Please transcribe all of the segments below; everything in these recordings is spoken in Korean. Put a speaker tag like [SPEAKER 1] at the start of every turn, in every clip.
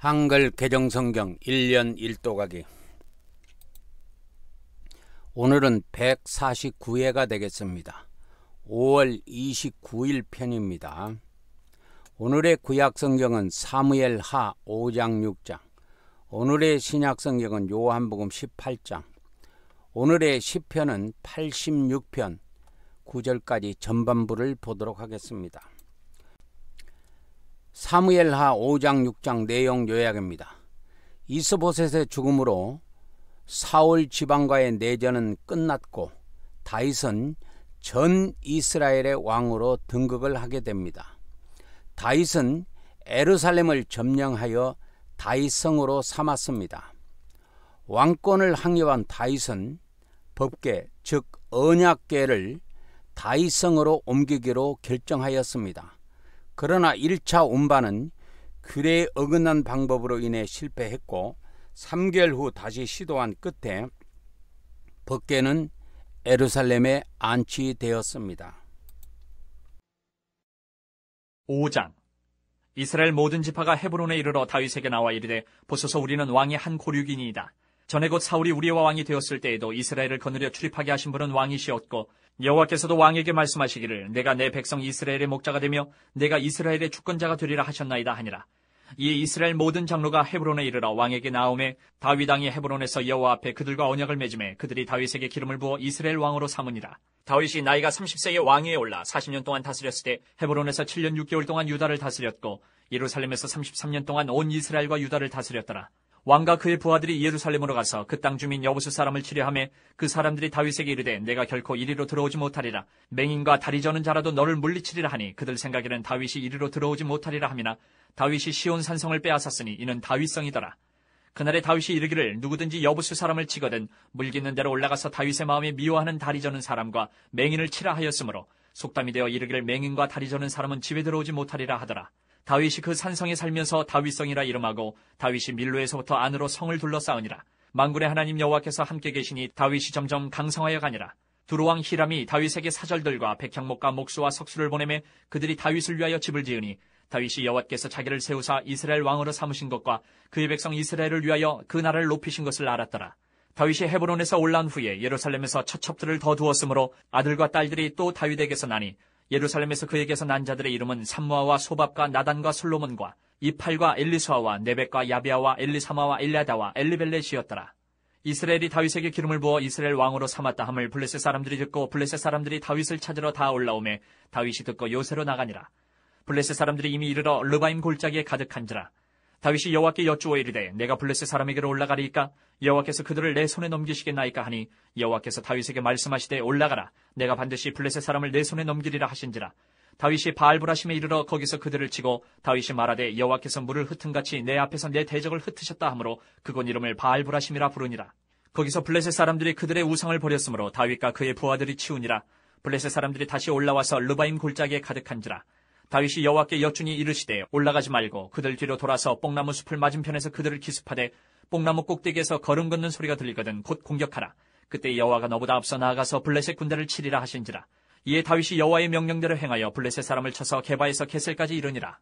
[SPEAKER 1] 한글 개정성경 1년 1도가기. 오늘은 149회가 되겠습니다. 5월 29일 편입니다. 오늘의 구약성경은 사무엘하 5장 6장, 오늘의 신약성경은 요한복음 18장, 오늘의 시편은 86편 9절까지 전반부를 보도록 하겠습니다. 사무엘하 5장 6장 내용 요약입니다. 이스보셋의 죽음으로 사울 지방과의 내전은 끝났고 다윗은 전 이스라엘의 왕으로 등극을 하게 됩니다. 다윗은 예루살렘을 점령하여 다윗성으로 삼았습니다. 왕권을 확립한 다윗은 법궤 즉 언약궤를 다윗성으로 옮기기로 결정하였습니다. 그러나 1차 운반은 규례에 어긋난 방법으로 인해 실패했고 3개월 후 다시 시도한 끝에 법궤는 예루살렘에 안치되었습니다.
[SPEAKER 2] 5장. 이스라엘 모든 지파가 헤브론에 이르러 다윗에게 나와 이르되 보소서 우리는 왕의 한 고륙이니이다. 전에 곧 사울이 우리와 왕이 되었을 때에도 이스라엘을 거느려 출입하게 하신 분은 왕이시었고 여호와께서도 왕에게 말씀하시기를 내가 내 백성 이스라엘의 목자가 되며 내가 이스라엘의 주권자가 되리라 하셨나이다 하니라. 이에 이스라엘 모든 장로가 헤브론에 이르러 왕에게 나오매 다윗 왕이 헤브론에서 여호와 앞에 그들과 언약을 맺음에 그들이 다윗에게 기름을 부어 이스라엘 왕으로 삼으니라. 다윗이 나이가 30세에 왕위에 올라 40년 동안 다스렸을 때 헤브론에서 7년 6개월 동안 유다를 다스렸고 예루살렘에서 33년 동안 온 이스라엘과 유다를 다스렸더라. 왕과 그의 부하들이 예루살렘으로 가서 그 땅 주민 여부수 사람을 치려하매 그 사람들이 다윗에게 이르되 내가 결코 이리로 들어오지 못하리라. 맹인과 다리 저는 자라도 너를 물리치리라 하니 그들 생각에는 다윗이 이리로 들어오지 못하리라 함이나 다윗이 시온 산성을 빼앗았으니 이는 다윗성이더라. 그날에 다윗이 이르기를 누구든지 여부수 사람을 치거든 물깃는 대로 올라가서 다윗의 마음에 미워하는 다리 저는 사람과 맹인을 치라 하였으므로 속담이 되어 이르기를 맹인과 다리 저는 사람은 집에 들어오지 못하리라 하더라. 다윗이 그 산성에 살면서 다윗성이라 이름하고 다윗이 밀로에서부터 안으로 성을 둘러싸으니라. 만군의 하나님 여호와께서 함께 계시니 다윗이 점점 강성하여 가니라. 두루왕 히람이 다윗에게 사절들과 백향목과 목수와 석수를 보내매 그들이 다윗을 위하여 집을 지으니 다윗이 여호와께서 자기를 세우사 이스라엘 왕으로 삼으신 것과 그의 백성 이스라엘을 위하여 그 나라를 높이신 것을 알았더라. 다윗이 헤브론에서 올라온 후에 예루살렘에서 처첩들을 더 두었으므로 아들과 딸들이 또 다윗에게서 나니 예루살렘에서 그에게서 난 자들의 이름은 삼무아와 소밥과 나단과 솔로몬과 이팔과 엘리수아와 네벡과 야비아와 엘리사마와 엘리아다와 엘리벨렛이었더라. 이스라엘이 다윗에게 기름을 부어 이스라엘 왕으로 삼았다 함을 블레셋 사람들이 듣고 블레셋 사람들이 다윗을 찾으러 다 올라오매 다윗이 듣고 요새로 나가니라. 블레셋 사람들이 이미 이르러 르바임 골짜기에 가득한지라. 다윗이 여호와께 여쭈어 이르되 내가 블레셋 사람에게로 올라가리이까 여호와께서 그들을 내 손에 넘기시겠나이까 하니 여호와께서 다윗에게 말씀하시되 올라가라. 내가 반드시 블레셋 사람을 내 손에 넘기리라 하신지라. 다윗이 바알브라심에 이르러 거기서 그들을 치고 다윗이 말하되 여호와께서 물을 흩은같이 내 앞에서 내 대적을 흩으셨다 하므로 그곳 이름을 바알브라심이라 부르니라. 거기서 블레셋 사람들이 그들의 우상을 버렸으므로 다윗과 그의 부하들이 치우니라. 블레셋 사람들이 다시 올라와서 르바임 골짜기에 가득한지라. 다윗이 여호와께 여쭈니 이르시되 올라가지 말고 그들 뒤로 돌아서 뽕나무 숲을 맞은편에서 그들을 기습하되 뽕나무 꼭대기에서 걸음 걷는 소리가 들리거든 곧 공격하라. 그때 여호와가 너보다 앞서 나아가서 블레셋 군대를 치리라 하신지라. 이에 다윗이 여호와의 명령대로 행하여 블레셋 사람을 쳐서 게바에서 게셀까지 이르니라.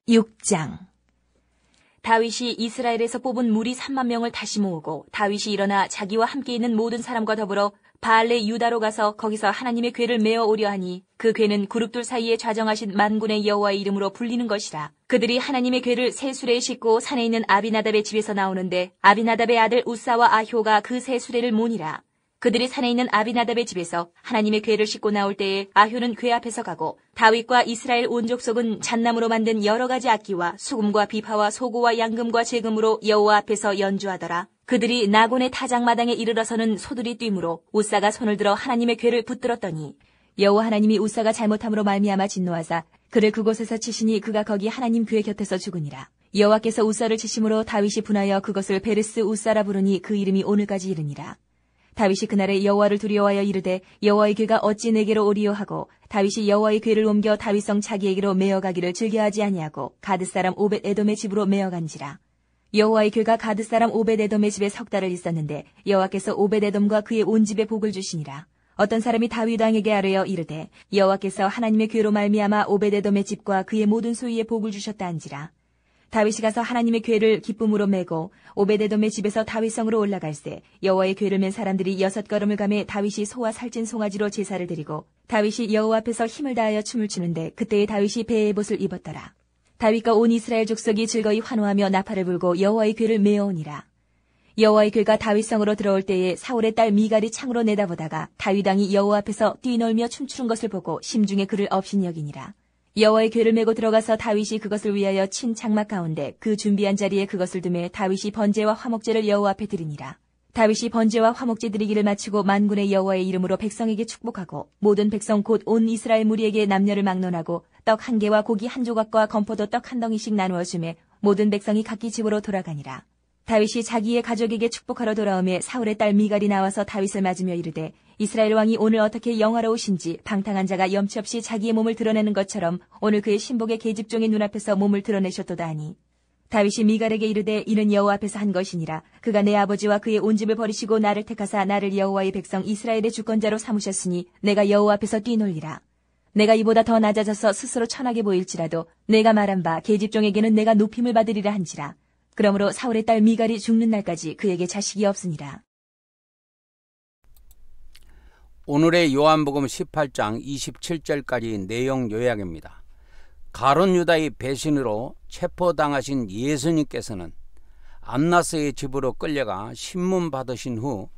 [SPEAKER 3] 6장. 다윗이 이스라엘에서 뽑은 무리 3만 명을 다시 모으고 다윗이 일어나 자기와 함께 있는 모든 사람과 더불어 바알레 유다로 가서 거기서 하나님의 궤를 메어 오려 하니 그 궤는 그룹들 사이에 좌정하신 만군의 여호와의 이름으로 불리는 것이라. 그들이 하나님의 궤를 새 수레에 싣고 산에 있는 아비나답의 집에서 나오는데 아비나답의 아들 우사와 아효가 그 새 수레를 모니라. 그들이 산에 있는 아비나답의 집에서 하나님의 궤를 싣고 나올 때에 아효는 궤 앞에서 가고 다윗과 이스라엘 온 족속은 잣나무로 만든 여러 가지 악기와 수금과 비파와 소고와 양금과 제금으로 여호와 앞에서 연주하더라. 그들이 나곤의 타작마당에 이르러서는 소들이 뛰므로 우사가 손을 들어 하나님의 궤를 붙들었더니 여호와 하나님이 우사가 잘못함으로 말미암아 진노하사 그를 그곳에서 치시니 그가 거기 하나님 궤 곁에서 죽으니라. 여호와께서 우사를 치심으로 다윗이 분하여 그것을 베르스 우사라 부르니 그 이름이 오늘까지 이르니라. 다윗이 그날에 여호와를 두려워하여 이르되 여호와의 궤가 어찌 내게로 오리요 하고 다윗이 여호와의 궤를 옮겨 다윗성 자기에게로 메어가기를 즐겨하지 아니하고 가드 사람 오벳 에돔의 집으로 메어간지라. 여호와의 궤가 가드 사람 오벳 에돔의 집에 석 달을 있었는데 여호와께서 오벳 에돔과 그의 온 집에 복을 주시니라. 어떤 사람이 다윗 왕에게 아뢰어 이르되 여호와께서 하나님의 궤로 말미암아 오베데돔의 집과 그의 모든 소유에 복을 주셨다 한지라. 다윗이 가서 하나님의 궤를 기쁨으로 메고 오베데돔의 집에서 다윗성으로 올라갈새 여호와의 궤를 맨 사람들이 6걸음을 가매 다윗이 소와 살찐 송아지로 제사를 드리고 다윗이 여호와 앞에서 힘을 다하여 춤을 추는데 그때에 다윗이 배의 옷을 입었더라. 다윗과 온 이스라엘 족속이 즐거이 환호하며 나팔을 불고 여호와의 궤를 메어오니라. 여호와의 궤가 다윗성으로 들어올 때에 사울의 딸 미갈이 창으로 내다보다가 다윗 왕이 여호와 앞에서 뛰놀며 춤추는 것을 보고 심중에 그를 업신여기니라. 여호와의 궤를 메고 들어가서 다윗이 그것을 위하여 친 장막 가운데 그 준비한 자리에 그것을 두매 다윗이 번제와 화목제를 여호와 앞에 드리니라. 다윗이 번제와 화목제 드리기를 마치고 만군의 여호와의 이름으로 백성에게 축복하고 모든 백성 곧 온 이스라엘 무리에게 남녀를 막론하고 떡 한 개와 고기 한 조각과 건포도 떡 한 덩이씩 나누어 주매 모든 백성이 각기 집으로 돌아가니라. 다윗이 자기의 가족에게 축복하러 돌아오매 사울의 딸 미갈이 나와서 다윗을 맞으며 이르되 이스라엘 왕이 오늘 어떻게 영화로우신지 방탕한 자가 염치 없이 자기의 몸을 드러내는 것처럼 오늘 그의 신복의 계집종의 눈앞에서 몸을 드러내셨도다 하니 다윗이 미갈에게 이르되 이는 여호와 앞에서 한 것이니라. 그가 내 아버지와 그의 온 집을 버리시고 나를 택하사 나를 여호와의 백성 이스라엘의 주권자로 삼으셨으니 내가 여호와 앞에서 뛰놀리라. 내가 이보다 더 낮아져서 스스로 천하게 보일지라도 내가 말한 바 계집종에게는 내가 높임을 받으리라 한지라. 그러므로 사울의 딸 미갈이 죽는 날까지 그에게 자식이 없으니라.
[SPEAKER 1] 오늘의 요한복음 18장 27절까지 내용 요약입니다. 가룟 유다의 배신으로 체포당하신 예수님께서는 안나스의 집으로 끌려가 신문 받으신 후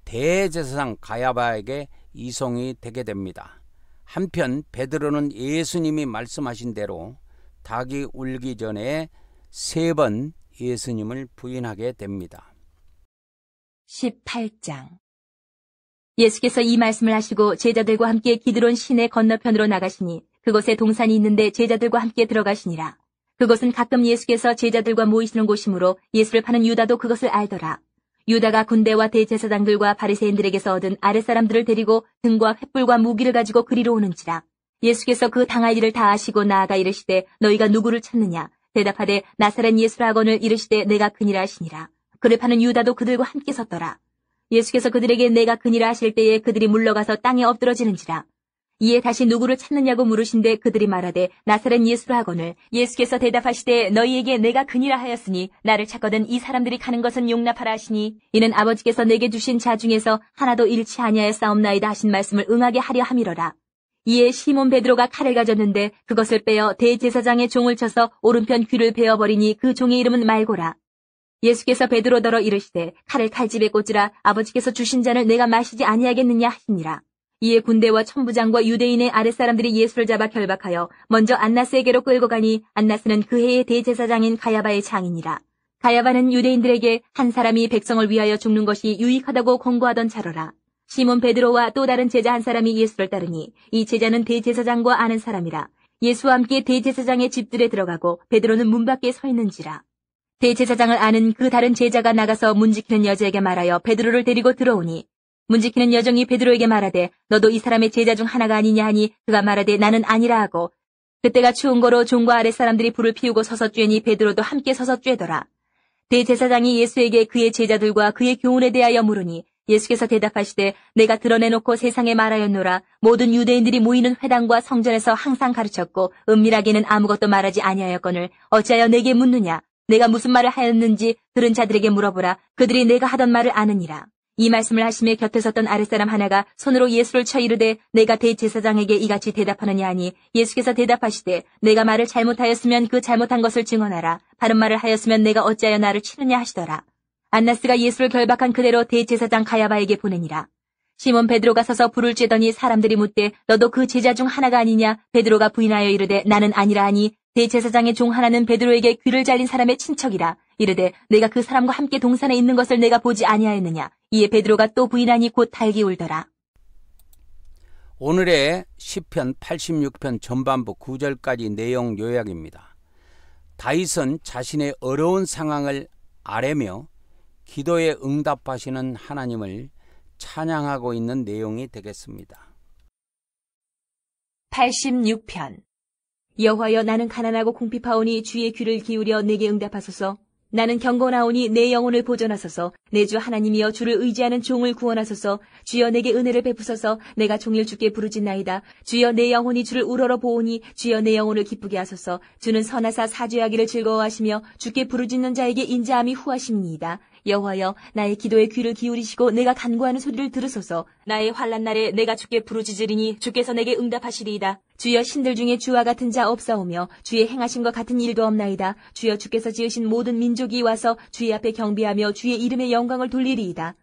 [SPEAKER 1] 대제사장 가야바에게 이송이 되게 됩니다. 한편 베드로는 예수님이 말씀하신 대로 닭이 울기 전에 3번 예수님을 부인하게 됩니다.
[SPEAKER 3] 18장 예수께서 이 말씀을 하시고 제자들과 함께 기드론 시내 건너편으로 나가시니 그곳에 동산이 있는데 제자들과 함께 들어가시니라. 그곳은 가끔 예수께서 제자들과 모이시는 곳이므로 예수를 파는 유다도 그것을 알더라. 유다가 군대와 대제사장들과 바리새인들에게서 얻은 아랫사람들을 데리고 등과 횃불과 무기를 가지고 그리로 오는지라. 예수께서 그 당할 일을 다 아시고 나아가 이르시되 너희가 누구를 찾느냐? 대답하되 나사렛 예수라 하거늘 이르시되 내가 그니라 하시니라. 그를 파는 유다도 그들과 함께 섰더라. 예수께서 그들에게 내가 그니라 하실 때에 그들이 물러가서 땅에 엎드러지는지라. 이에 다시 누구를 찾느냐고 물으신데 그들이 말하되 나사렛 예수라 하거늘 예수께서 대답하시되 너희에게 내가 그니라 하였으니 나를 찾거든 이 사람들이 가는 것은 용납하라 하시니 이는 아버지께서 내게 주신 자 중에서 하나도 잃지 아니하였사옵나이다 하신 말씀을 응하게 하려 함이로라. 이에 시몬 베드로가 칼을 가졌는데 그것을 빼어 대제사장의 종을 쳐서 오른편 귀를 베어버리니 그 종의 이름은 말고라. 예수께서 베드로더러 이르시되 칼을 칼집에 꽂으라. 아버지께서 주신 잔을 내가 마시지 아니하겠느냐 하시니라. 이에 군대와 천부장과 유대인의 아랫사람들이 예수를 잡아 결박하여 먼저 안나스에게로 끌고 가니 안나스는 그 해의 대제사장인 가야바의 장이니라. 가야바는 유대인들에게 한 사람이 백성을 위하여 죽는 것이 유익하다고 권고하던 자로라. 시몬 베드로와 또 다른 제자 한 사람이 예수를 따르니 이 제자는 대제사장과 아는 사람이라. 예수와 함께 대제사장의 집들에 들어가고 베드로는 문 밖에 서 있는지라. 대제사장을 아는 그 다른 제자가 나가서 문 지키는 여자에게 말하여 베드로를 데리고 들어오니 문 지키는 여종이 베드로에게 말하되 너도 이 사람의 제자 중 하나가 아니냐 하니 그가 말하되 나는 아니라 하고 그때가 추운 거로 종과 아랫사람들이 불을 피우고 서서 쬐니 베드로도 함께 서서 쬐더라. 대제사장이 예수에게 그의 제자들과 그의 교훈에 대하여 물으니 예수께서 대답하시되 내가 드러내놓고 세상에 말하였노라. 모든 유대인들이 모이는 회당과 성전에서 항상 가르쳤고 은밀하게는 아무것도 말하지 아니하였거늘 어찌하여 내게 묻느냐. 내가 무슨 말을 하였는지 들은 자들에게 물어보라. 그들이 내가 하던 말을 아느니라. 이 말씀을 하시며 곁에 섰던 아랫사람 하나가 손으로 예수를 쳐 이르되 내가 대제사장에게 이같이 대답하느냐 하니 예수께서 대답하시되 내가 말을 잘못하였으면 그 잘못한 것을 증언하라. 바른 말을 하였으면 내가 어찌하여 나를 치느냐 하시더라. 안나스가 예수를 결박한 그대로 대제사장 가야바에게 보내니라. 시몬 베드로가 서서 불을 쬐더니 사람들이 묻되 너도 그 제자 중 하나가 아니냐. 베드로가 부인하여 이르되 나는 아니라 하니 대제사장의 종 하나는 베드로에게 귀를 잘린 사람의 친척이라. 이르되 내가 그 사람과 함께 동산에 있는 것을 내가 보지 아니하였느냐. 이에 베드로가 또 부인하니 곧 달기 울더라.
[SPEAKER 1] 오늘의 시편 86편 전반부 9절까지 내용 요약입니다. 다윗은 자신의 어려운 상황을 아뢰며 기도에 응답하시는 하나님을 찬양하고 있는 내용이 되겠습니다.
[SPEAKER 3] 86편 여호와여 나는 가난하고 궁핍하오니 주의 귀를 기울여 내게 응답하소서. 나는 경건하오니 내 영혼을 보존하소서. 내 주 하나님이여 주를 의지하는 종을 구원하소서. 주여 내게 은혜를 베푸소서. 내가 종일 주께 부르짖나이다. 주여 내 영혼이 주를 우러러 보오니 주여 내 영혼을 기쁘게 하소서. 주는 선하사 사죄하기를 즐거워하시며 주께 부르짖는 자에게 인자함이 후하십니이다. 여호와여 나의 기도에 귀를 기울이시고 내가 간구하는 소리를 들으소서. 나의 환난 날에 내가 주께 부르짖으리니 주께서 내게 응답하시리이다. 주여 신들 중에 주와 같은 자 없사오며 주의 행하심과 같은 일도 없나이다. 주여 주께서 지으신 모든 민족이 와서 주의 앞에 경배하며 주의 이름의 영광을 돌리리이다.